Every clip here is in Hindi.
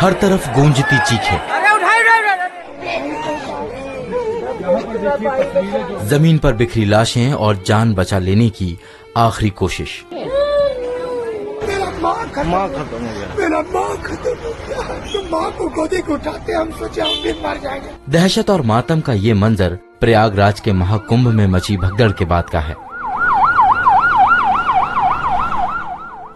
हर तरफ गूंजती चीखें। जमीन पर बिखरी लाशें और जान बचा लेने की आखिरी कोशिश। माँ खत्म हो गया, मेरा माँ खत्म हो गया। तो माँ को गोदी को उठाते हम सोचे हम भी मर जाएंगे। दहशत और मातम का ये मंजर प्रयागराज के महाकुंभ में मची भगदड़ के बाद का है।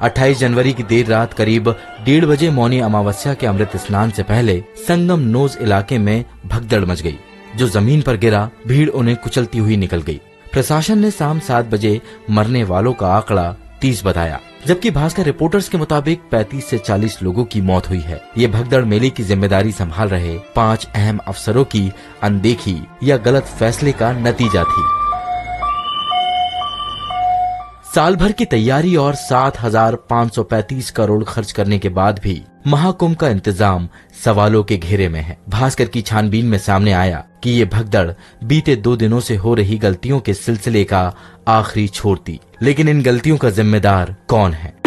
28 जनवरी की देर रात करीब 1:30 बजे मौनी अमावस्या के अमृत स्नान से पहले संगम नोज इलाके में भगदड़ मच गई। जो जमीन पर गिरा, भीड़ उन्हें कुचलती हुई निकल गई। प्रशासन ने शाम 7 बजे मरने वालों का आंकड़ा 30 बताया, जबकि भास्कर रिपोर्टर्स के मुताबिक 35 से 40 लोगों की मौत हुई है। ये भगदड़ मेले की जिम्मेदारी संभाल रहे 5 अहम अफसरों की अनदेखी या गलत फैसले का नतीजा थी। साल भर की तैयारी और 7,535 करोड़ खर्च करने के बाद भी महाकुंभ का इंतजाम सवालों के घेरे में है। भास्कर की छानबीन में सामने आया कि ये भगदड़ बीते 2 दिनों से हो रही गलतियों के सिलसिले का आखिरी छोर थी। लेकिन इन गलतियों का जिम्मेदार कौन है?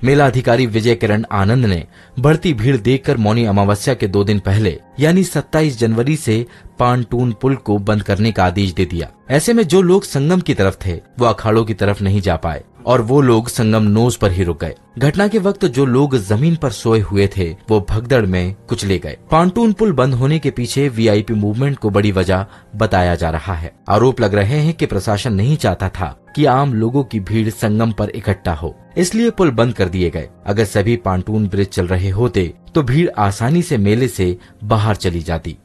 मेला अधिकारी विजय किरण आनंद ने बढ़ती भीड़ देखकर मौनी अमावस्या के 2 दिन पहले यानी 27 जनवरी से पांटून पुल को बंद करने का आदेश दे दिया। ऐसे में जो लोग संगम की तरफ थे वो अखाड़ों की तरफ नहीं जा पाए और वो लोग संगम नोज पर ही रुक गए। घटना के वक्त जो लोग जमीन पर सोए हुए थे वो भगदड़ में कुचले गए। पांटून पुल बंद होने के पीछे वीआईपी मूवमेंट को बड़ी वजह बताया जा रहा है। आरोप लग रहे हैं कि प्रशासन नहीं चाहता था कि आम लोगों की भीड़ संगम पर इकट्ठा हो, इसलिए पुल बंद कर दिए गए। अगर सभी पांटून ब्रिज चल रहे होते तो भीड़ आसानी से मेले से बाहर चली जाती।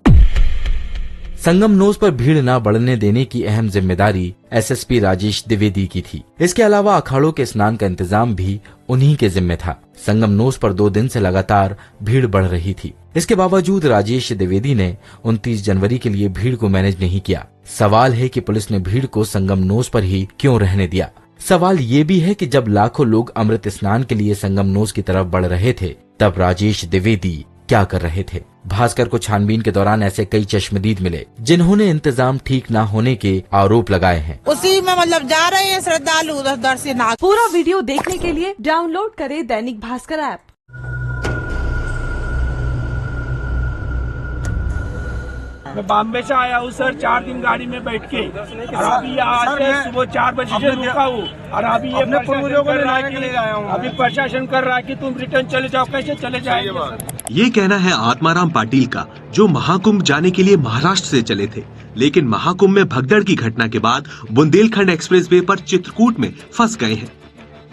संगम नोज पर भीड़ न बढ़ने देने की अहम जिम्मेदारी एसएसपी राजेश द्विवेदी की थी। इसके अलावा अखाड़ों के स्नान का इंतजाम भी उन्हीं के जिम्मे था। संगम नोज पर 2 दिन से लगातार भीड़ बढ़ रही थी। इसके बावजूद राजेश द्विवेदी ने 29 जनवरी के लिए भीड़ को मैनेज नहीं किया। सवाल है कि पुलिस ने भीड़ को संगम नोज पर ही क्यों रहने दिया। सवाल ये भी है कि जब लाखों लोग अमृत स्नान के लिए संगम नोज की तरफ बढ़ रहे थे तब राजेश द्विवेदी क्या कर रहे थे? भास्कर को छानबीन के दौरान ऐसे कई चश्मदीद मिले जिन्होंने इंतजाम ठीक न होने के आरोप लगाए हैं। उसी में जा रहे हैं श्रद्धालु दर्शनार्थी। पूरा वीडियो देखने के लिए डाउनलोड करें दैनिक भास्कर ऐप। मैं बॉम्बे से आया हूँ सर, 4 दिन गाड़ी में बैठ के और अभी यहाँ से सुबह 4 बजे से रुका हूँ और अभी ये अभी प्रशासन कर रहा है कि तुम रिटर्न चले जाओ। कैसे चले जाएंगे? ये कहना है आत्माराम पाटिल का, जो महाकुंभ जाने के लिए महाराष्ट्र से चले थे, लेकिन महाकुंभ में भगदड़ की घटना के बाद बुंदेलखंड एक्सप्रेसवे पर चित्रकूट में फंस गए हैं।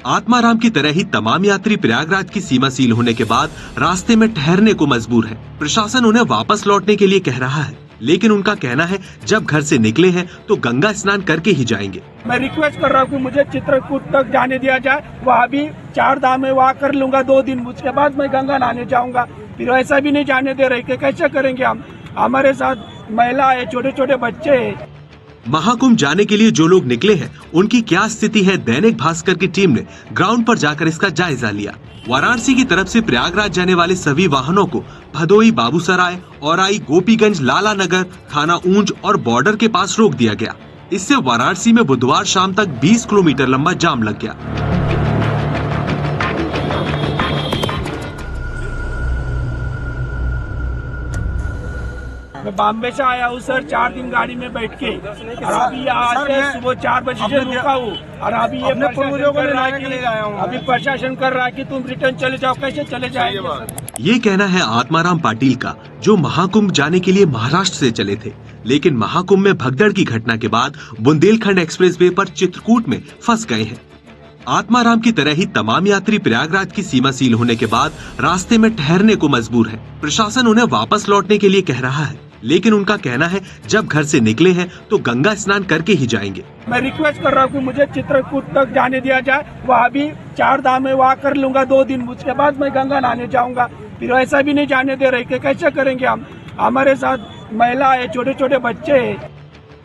आत्माराम की तरह ही तमाम यात्री प्रयागराज की सीमा सील होने के बाद रास्ते में ठहरने को मजबूर है। प्रशासन उन्हें वापस लौटने के लिए कह रहा है, लेकिन उनका कहना है जब घर से निकले हैं तो गंगा स्नान करके ही जाएंगे। मैं रिक्वेस्ट कर रहा हूँ कि मुझे चित्रकूट तक जाने दिया जाए। वहाँ भी 4 धाम है, वहाँ कर लूंगा 2 दिन, उसके बाद मैं गंगा नहाने जाऊंगा। फिर ऐसा भी नहीं जाने दे रहे कि कैसे करेंगे हम? हमारे साथ महिला है, छोटे छोटे बच्चे है। महाकुंभ जाने के लिए जो लोग निकले हैं उनकी क्या स्थिति है? दैनिक भास्कर की टीम ने ग्राउंड पर जाकर इसका जायजा लिया। वाराणसी की तरफ से प्रयागराज जाने वाले सभी वाहनों को भदोई, बाबूसराय, औराई, गोपीगंज, लाला नगर, थाना ऊंच और बॉर्डर के पास रोक दिया गया। इससे वाराणसी में बुधवार शाम तक 20 किलोमीटर लंबा जाम लग गया। मैं बॉम्बे से आया हूँ सर, 4 दिन गाड़ी में बैठ के और अभी यहाँ से सुबह 4 बजे से रुका हूँ और अभी ये अभी प्रशासन कर रहा है कि तुम रिटर्न चले जाओ। कैसे चले जाएंगे? ये कहना है आत्माराम पाटिल का, जो महाकुंभ जाने के लिए महाराष्ट्र से चले थे, लेकिन महाकुंभ में भगदड़ की घटना के बाद बुंदेलखंड एक्सप्रेसवे पर चित्रकूट में फंस गए हैं। आत्माराम की तरह ही तमाम यात्री प्रयागराज की सीमा सील होने के बाद रास्ते में ठहरने को मजबूर है। प्रशासन उन्हें वापस लौटने के लिए कह रहा है, लेकिन उनका कहना है जब घर से निकले हैं तो गंगा स्नान करके ही जाएंगे। मैं रिक्वेस्ट कर रहा हूँ कि मुझे चित्रकूट तक जाने दिया जाए। वहाँ भी 4 धाम है, वहाँ कर लूंगा 2 दिन, उसके बाद मैं गंगा नहाने जाऊंगा। फिर ऐसा भी नहीं जाने दे रहे कि कैसे करेंगे हम? हमारे साथ महिला है, छोटे छोटे बच्चे है।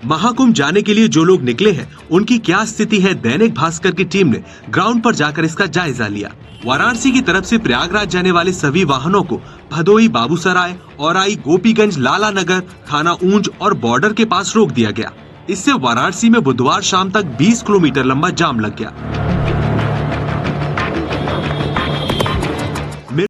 महाकुंभ जाने के लिए जो लोग निकले हैं उनकी क्या स्थिति है? दैनिक भास्कर की टीम ने ग्राउंड पर जाकर इसका जायजा लिया। वाराणसी की तरफ से प्रयागराज जाने वाले सभी वाहनों को भदोई, बाबूसराय, औराई, गोपीगंज, लाला नगर, थाना ऊंच और बॉर्डर के पास रोक दिया गया। इससे वाराणसी में बुधवार शाम तक 20 किलोमीटर लंबा जाम लग गया।